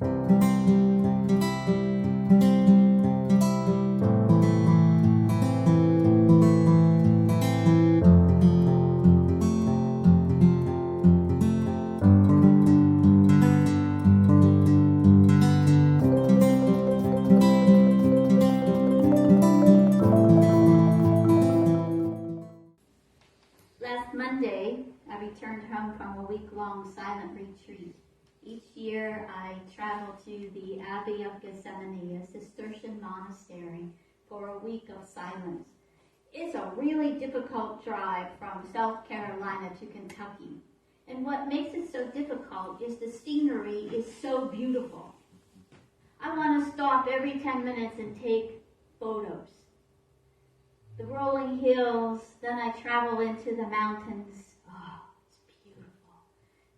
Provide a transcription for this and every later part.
Last Monday, I returned home from a week-long silent retreat. Each year, I travel to the Abbey of Gethsemane, a Cistercian monastery, for a week of silence. It's a really difficult drive from South Carolina to Kentucky. And what makes it so difficult is the scenery is so beautiful. I want to stop every 10 minutes and take photos. The rolling hills, then I travel into the mountains. Oh, it's beautiful.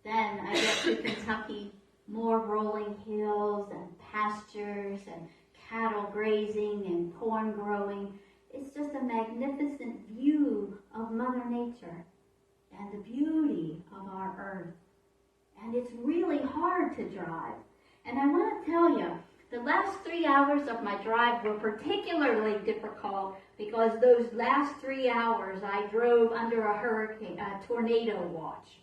Then I get to Kentucky, more rolling hills and pastures and cattle grazing and corn growing. It's just a magnificent view of Mother Nature and the beauty of our earth. And it's really hard to drive. And I want to tell you, the last 3 hours of my drive were particularly difficult because those last 3 hours I drove under a tornado watch.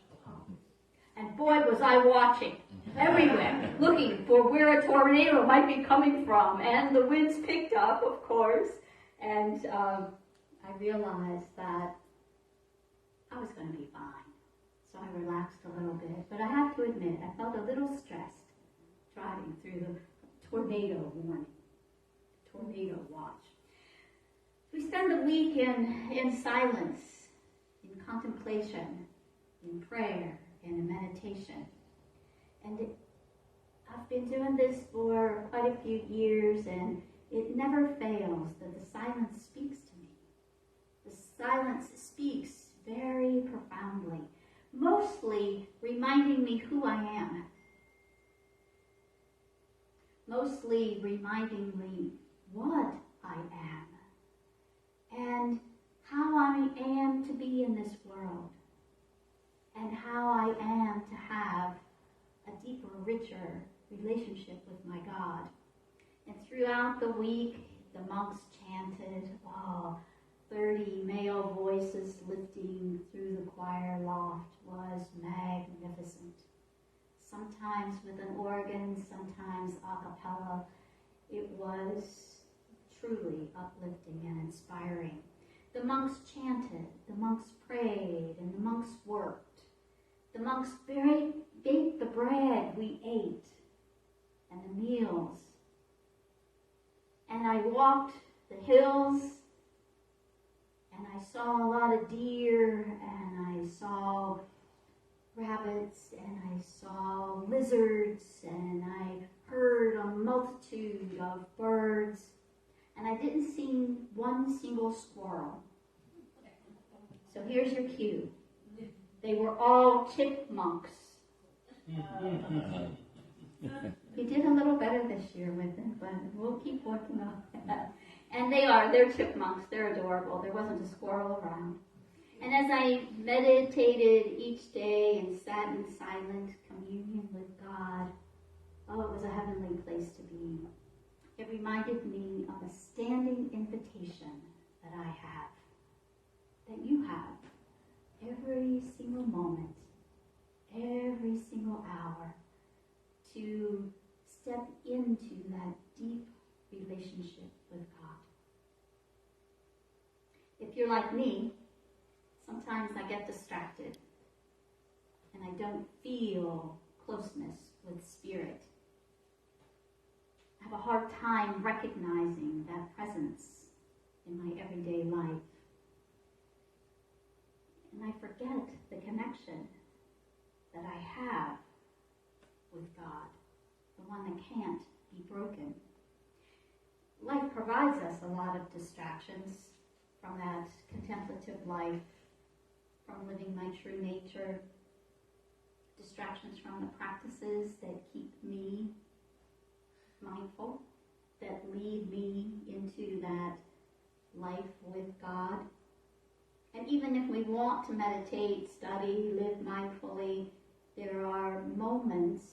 And boy, was I watching everywhere, looking for where a tornado might be coming from. And the winds picked up, of course. And I realized that I was going to be fine. So I relaxed a little bit. But I have to admit, I felt a little stressed driving through the tornado warning, tornado watch. We spend the week in silence, in contemplation, in prayer, and in meditation. And I've been doing this for quite a few years, and it never fails that the silence speaks to me. The silence speaks very profoundly, mostly reminding me who I am. Mostly reminding me what I am and how I am to be in this world and how I am to have a deeper, richer relationship with my God. And throughout the week, the monks chanted, 30 male voices lifting through the choir loft was magnificent. Sometimes with an organ, sometimes a cappella. It was truly uplifting and inspiring. The monks chanted, the monks prayed, and the monks worked. The monks baked the bread we ate and the meals. And I walked the hills, and I saw a lot of deer, and I saw rabbits, and I saw lizards, and I heard a multitude of birds, and I didn't see one single squirrel. So here's your cue. They were all chipmunks. We did a little better this year with them, but we'll keep working on that. And they're chipmunks. They're adorable. There wasn't a squirrel around. And as I meditated each day and sat in silent communion with God, it was a heavenly place to be. It reminded me of a standing invitation that I have, that you have, every single moment, every single hour, to step into that deep relationship with God. If you're like me, sometimes I get distracted and I don't feel closeness with Spirit. I have a hard time recognizing that presence in my everyday life. And I forget the connection that I have with God, the one that can't be broken. Life provides us a lot of distractions from that contemplative life, from living my true nature, distractions from the practices that keep me mindful, that lead me into that life with God. And even if we want to meditate, study, live mindfully, there are moments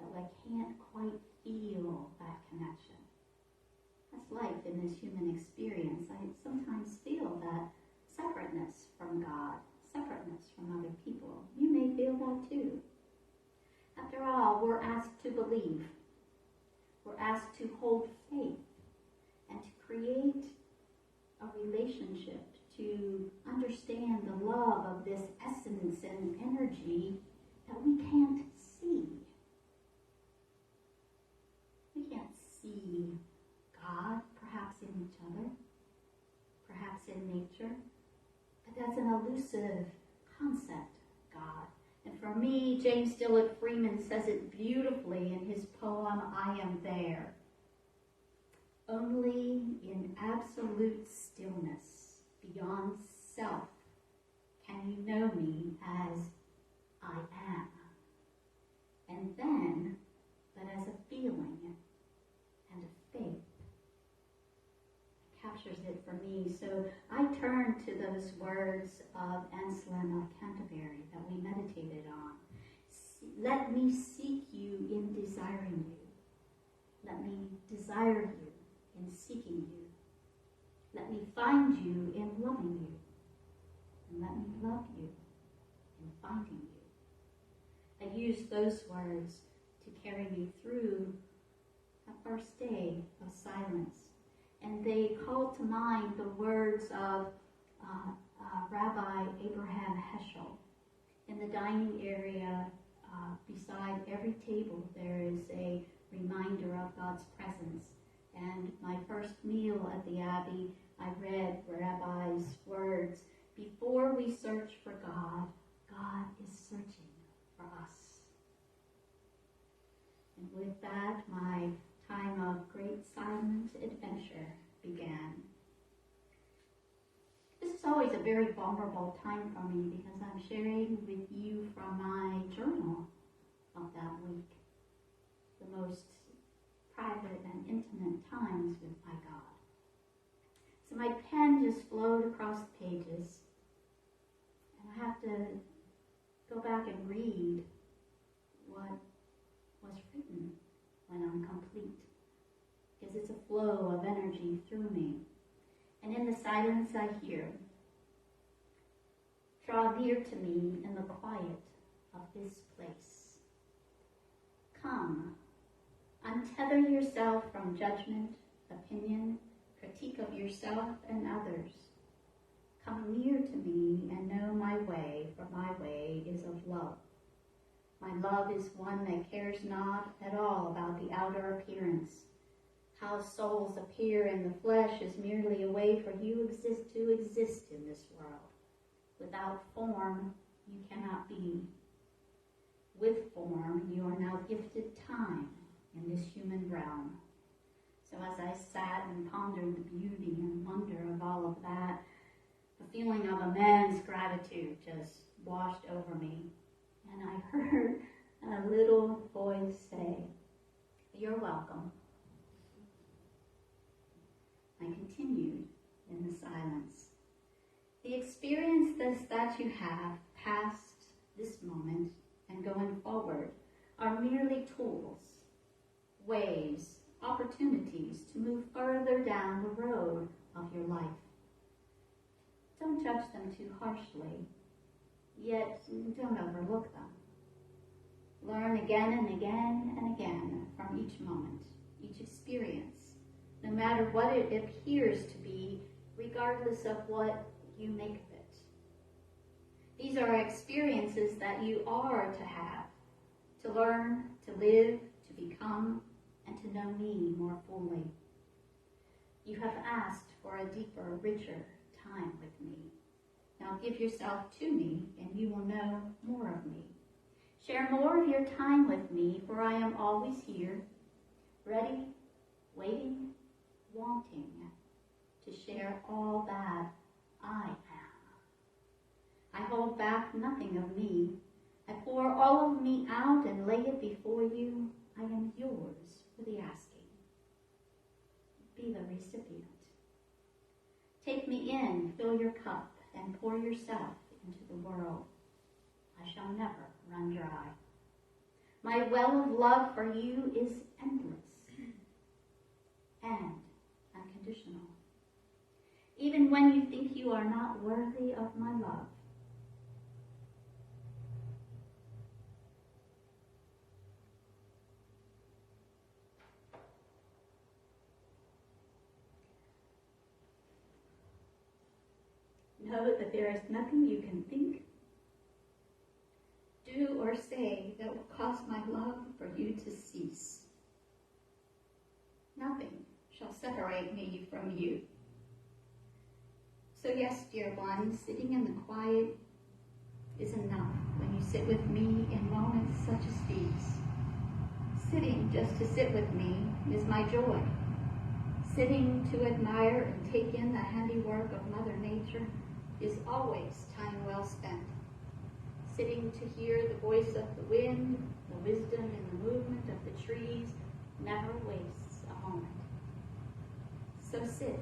that I can't quite feel that connection. That's life in this human experience. I sometimes feel that separateness from God, separateness from other people. You may feel that too. After all, we're asked to believe. We're asked to hold faith and to create a relationship, to understand the love of this essence and energy that we can't see. We can't see God, perhaps in each other, perhaps in nature, but that's an elusive concept, God. And for me, James Dillard Freeman says it beautifully in his poem, I Am There. Only in absolute stillness, beyond self, can you know me as I am. And then, but as a feeling and a faith. It captures it for me. So I turn to those words of Anselm of Canterbury that we meditated on. Let me seek you in desiring you. Let me desire you in seeking you. Let me find you in loving you. And let me love you in finding you. I use those words to carry me through a first day of silence. And they call to mind the words of Rabbi Abraham Heschel. In the dining area, beside every table, there is a reminder of God's presence. And my first meal at the Abbey, I read Rabbi's words, before we search for God, God is searching for us. And with that, my time of great silent adventure began. This is always a very vulnerable time for me because I'm sharing with you from my journal of that week, the most private and intimate times with my God. So my pen just flowed across the pages, and I have to go back and read what was written when I'm complete, because it's a flow of energy through me. And in the silence I hear, draw near to me in the quiet of this place. Come, untether yourself from judgment, opinion, critique of yourself and others. Come near to me and know my way, for my way is of love. My love is one that cares not at all about the outer appearance. How souls appear in the flesh is merely a way for you to exist in this world. Without form, you cannot be. With form, you are now gifted time in this human realm. So as I sat and pondered the beauty and wonder of all of that, the feeling of immense gratitude just washed over me. And I heard a little voice say, "You're welcome." I continued in the silence. The experiences that you have past this moment and going forward are merely tools, ways, opportunities to move further down the road of your life. Don't judge them too harshly, yet don't overlook them. Learn again and again and again from each moment, each experience, no matter what it appears to be, regardless of what you make of it. These are experiences that you are to have, to learn, to live, to become, and to know me more fully. You have asked for a deeper, richer time with me. Now give yourself to me, and you will know more of me. Share more of your time with me, for I am always here, ready, waiting, wanting to share all that I am. I hold back nothing of me. I pour all of me out and lay it before you. I am yours for the asking. Be the recipient. Take me in, fill your cup, and pour yourself into the world. I shall never run dry. My well of love for you is endless and unconditional. Even when you think you are not worthy of my love, know that there is nothing you can think, do, or say that will cause my love for you to cease. Nothing shall separate me from you. So yes, dear one, sitting in the quiet is enough when you sit with me in moments such as these. Sitting just to sit with me is my joy. Sitting to admire and take in the handiwork of Mother Nature is always time well spent. Sitting to hear the voice of the wind, the wisdom in the movement of the trees, never wastes a moment. So sit.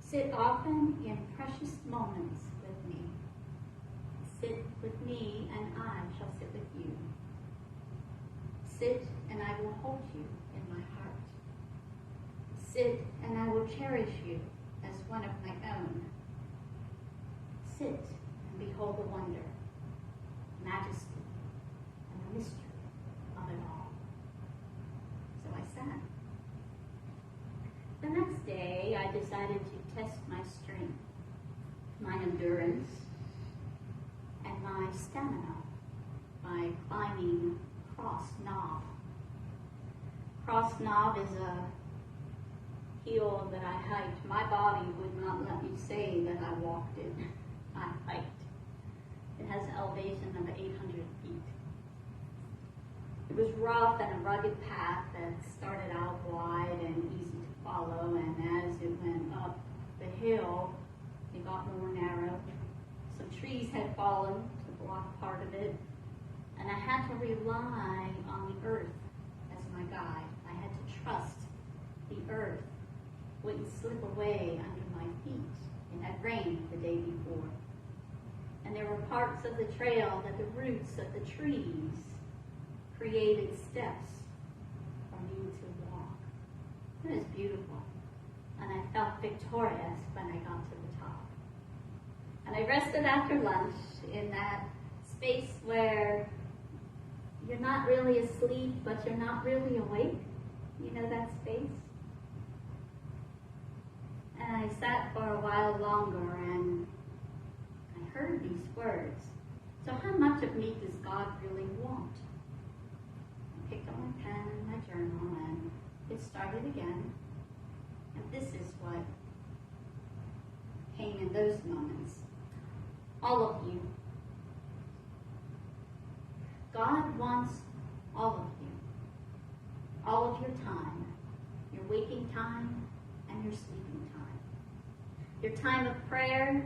Sit often in precious moments with me. Sit with me, and I shall sit with you. Sit, and I will hold you in my heart. Sit, and I will cherish you as one of my own. Sit and behold the wonder, majesty, and the mystery of it all. So I sat. The next day, I decided to test my strength, my endurance, and my stamina by climbing Cross Knob. Cross Knob is a hill that I hiked. My body would not let me say that I walked it. I hiked. It has an elevation of 800 feet. It was rough and a rugged path that started out wide and easy to follow, and as it went up the hill, it got more narrow. Some trees had fallen to block part of it, and I had to rely on the earth as my guide. I had to trust the earth wouldn't slip away under my feet. It had rained the day before. And there were parts of the trail that the roots of the trees created steps for me to walk. It was beautiful. And I felt victorious when I got to the top. And I rested after lunch in that space where you're not really asleep, but you're not really awake. You know that space? And I sat for a while longer, and I heard these words. So how much of me does God really want? I picked up my pen and my journal, and it started again. And this is what came in those moments. All of you. God wants all of you. All of your time. Your waking time and your sleeping time. Your time of prayer,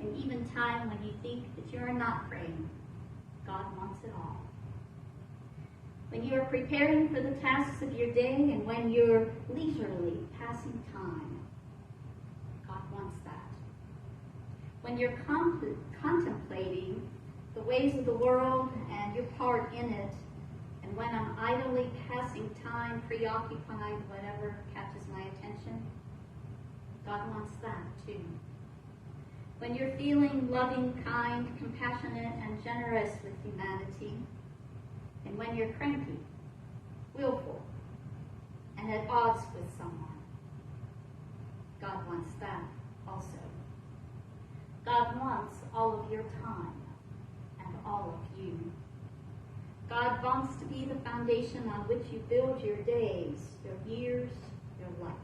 and even time when you think that you are not praying. God wants it all. When you are preparing for the tasks of your day, and when you're leisurely passing time, God wants that. When you're contemplating the ways of the world and your part in it, and when I'm idly passing time, preoccupied, whatever catches my attention, God wants that too. When you're feeling loving, kind, compassionate, and generous with humanity, and when you're cranky, willful, and at odds with someone, God wants that also. God wants all of your time and all of you. God wants to be the foundation on which you build your days, your years, your life,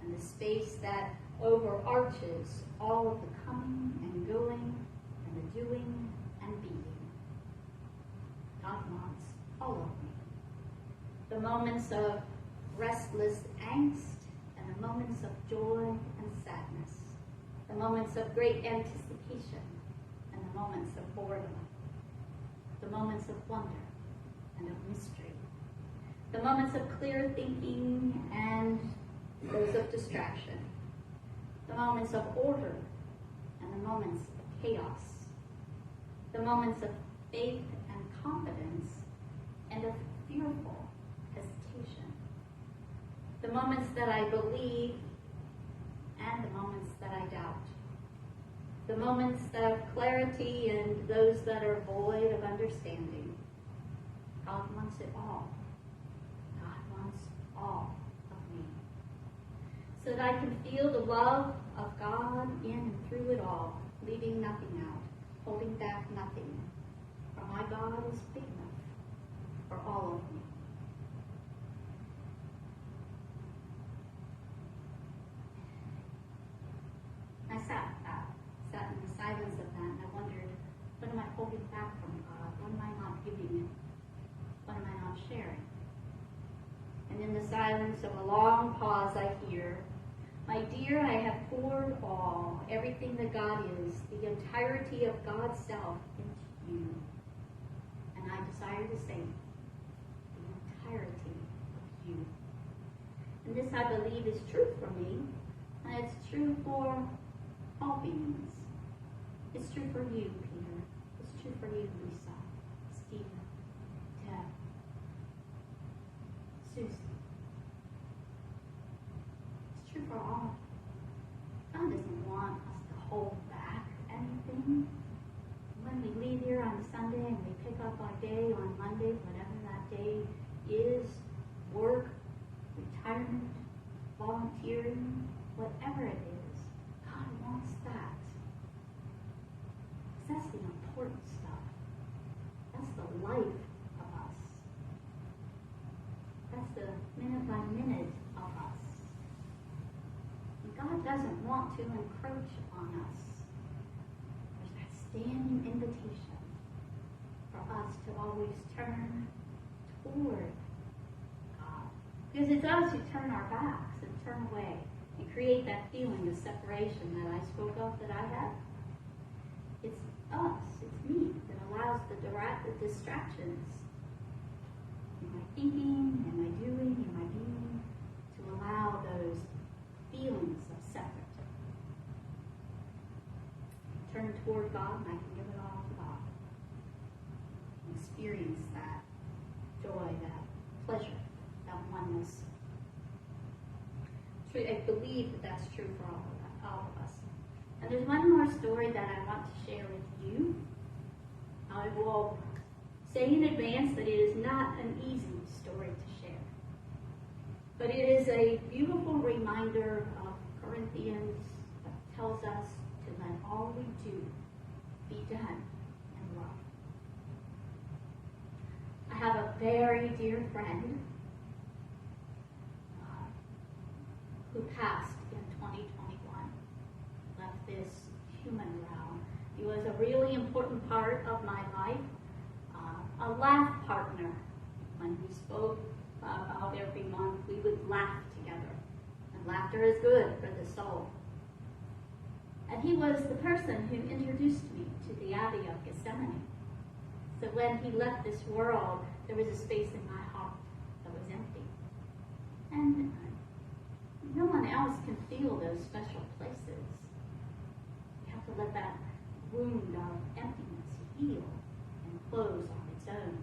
and the space that overarches all of the coming and going and the doing and being. God wants all of me. The moments of restless angst and the moments of joy and sadness. The moments of great anticipation and the moments of boredom. The moments of wonder and of mystery. The moments of clear thinking and those of distraction. The moments of order and the moments of chaos. The moments of faith and confidence and of fearful hesitation. The moments that I believe and the moments that I doubt. The moments that have clarity and those that are void of understanding. God wants it all. God wants all of me. So that I can feel the love of God in and through it all, leaving nothing out, holding back nothing. For my God is big enough for all of me. I sat in the silence of that, and I wondered, what am I holding back from God? What am I not giving Him? What am I not sharing? And in the silence of a long pause, I hear, my dear, I have poured all, everything that God is, the entirety of God's self into you. And I desire the same, the entirety of you. And this, I believe, is true for me, and it's true for all beings. It's true for you, Peter. It's true for you, Lisa, Stephen, Deb, Susie. It's true for all. God doesn't want us to hold back anything. When we leave here on Sunday and we pick up our day on Monday, whatever that day is, work, retirement, volunteering, whatever it is, God wants that. That's the important stuff. That's the life of us. That's the minute by minute of us. And God doesn't want to encroach on us. There's that standing invitation for us to always turn toward God. Because it's us who turn our backs and turn away and create that feeling of separation that I spoke of that I have. It's us, it's me, that allows the distractions in my thinking, in my doing, in my being, to allow those feelings of separate. Turn toward God, and I can give it all to God. And experience that joy, that pleasure, that oneness. I believe that that's true for all of us. And there's one more story that I want to share with you. I will say in advance that it is not an easy story to share. But it is a beautiful reminder of Corinthians that tells us to let all we do be done in love. I have a very dear friend who passed in 2021, left this human realm. He was a really important part of my life, a laugh partner. When we spoke about every month, we would laugh together. And laughter is good for the soul. And he was the person who introduced me to the Abbey of Gethsemane. So when he left this world, there was a space in my heart that was empty. And no one else can feel those special places. You have to let that wound of emptiness heal and close on its own.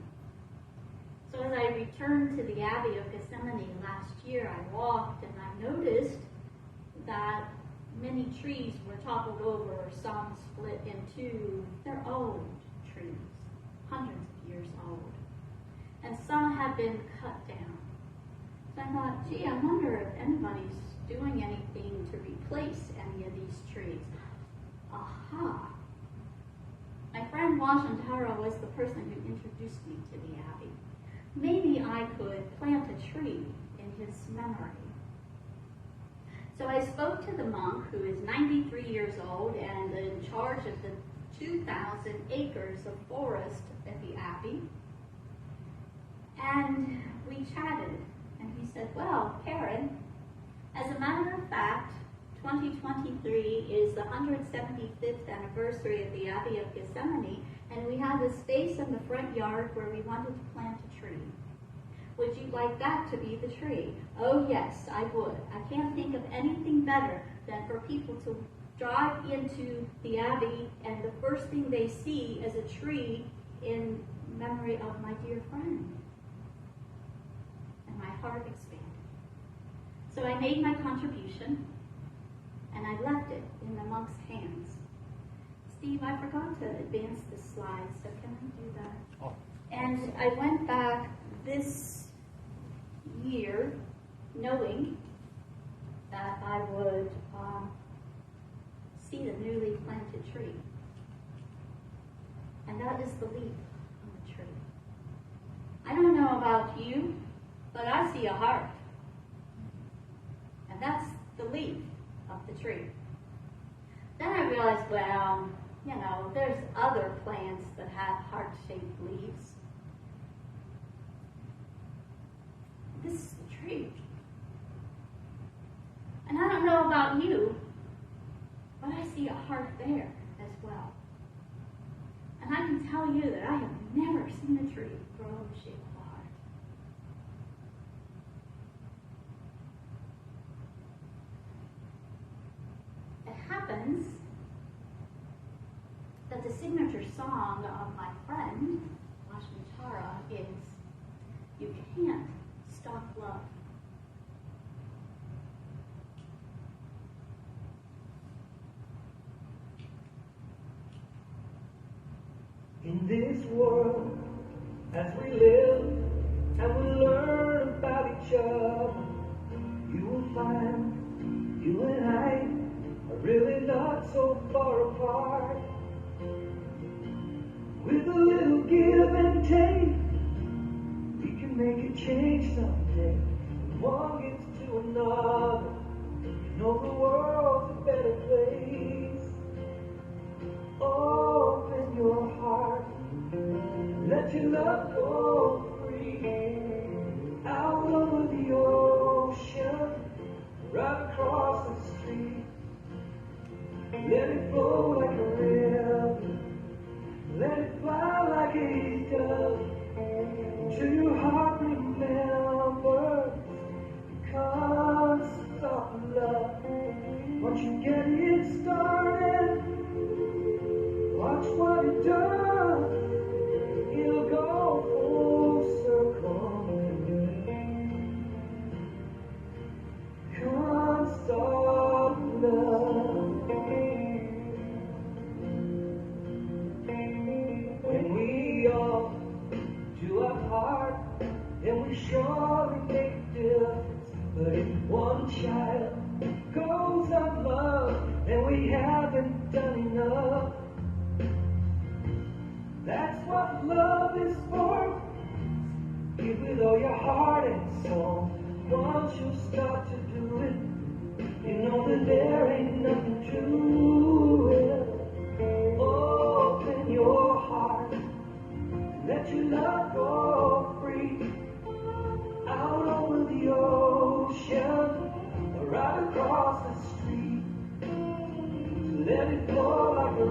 So as I returned to the Abbey of Gethsemane last year, I walked and I noticed that many trees were toppled over, some split in two. They're old trees, hundreds of years old. And some had been cut down. So I thought, gee, I wonder if anybody's doing anything to replace any of these trees. Aha! My friend Washington was the person who introduced me to the Abbey. Maybe I could plant a tree in his memory. So I spoke to the monk, who is 93 years old and in charge of the 2,000 acres of forest at the Abbey. And we chatted. And he said, well, Karen, as a matter of fact, 2023 is the 175th anniversary of the Abbey of Gethsemane, and we have a space in the front yard where we wanted to plant a tree. Would you like that to be the tree? Oh, yes, I would. I can't think of anything better than for people to drive into the Abbey, and the first thing they see is a tree in memory of my dear friend. And my heart expanded. So I made my contribution, and I left it in the monk's hands. Steve, I forgot to advance the slide, so can I do that? Oh. And I went back this year knowing that I would see the newly planted tree. And that is the leaf on the tree. I don't know about you, but I see a heart. And that's the leaf of the tree. Then I realized, well, you know, there's other plants that have heart-shaped leaves. This is the tree. And I don't know about you, but I see a heart there as well. And I can tell you that I have never seen a tree grow in the shape of a heart. It happens that the signature song of my friend, Tara, is, "You can't stop love." In this world, as we live and we learn about each other, you will find you and I are really not so far apart. With a little give and take, we can make a change someday. From one gets to another, you know the world's a better place. Open your heart, let your love go free. Out over the ocean, right across the street. Let it flow like a river, let it fly like a dove, till your heart remembers the concept of love. Once you get it started, watch what it does. It'll go full circle. Concept of love. When we all do our part, then we surely make a difference. But if one child goes unloved, then we haven't done enough. That's what love is for. Give with all your heart and soul. Once you start to do it, you know that there ain't nothing to it. Open your heart, let your love go free. Out over the ocean, right across the street. Let it flow like a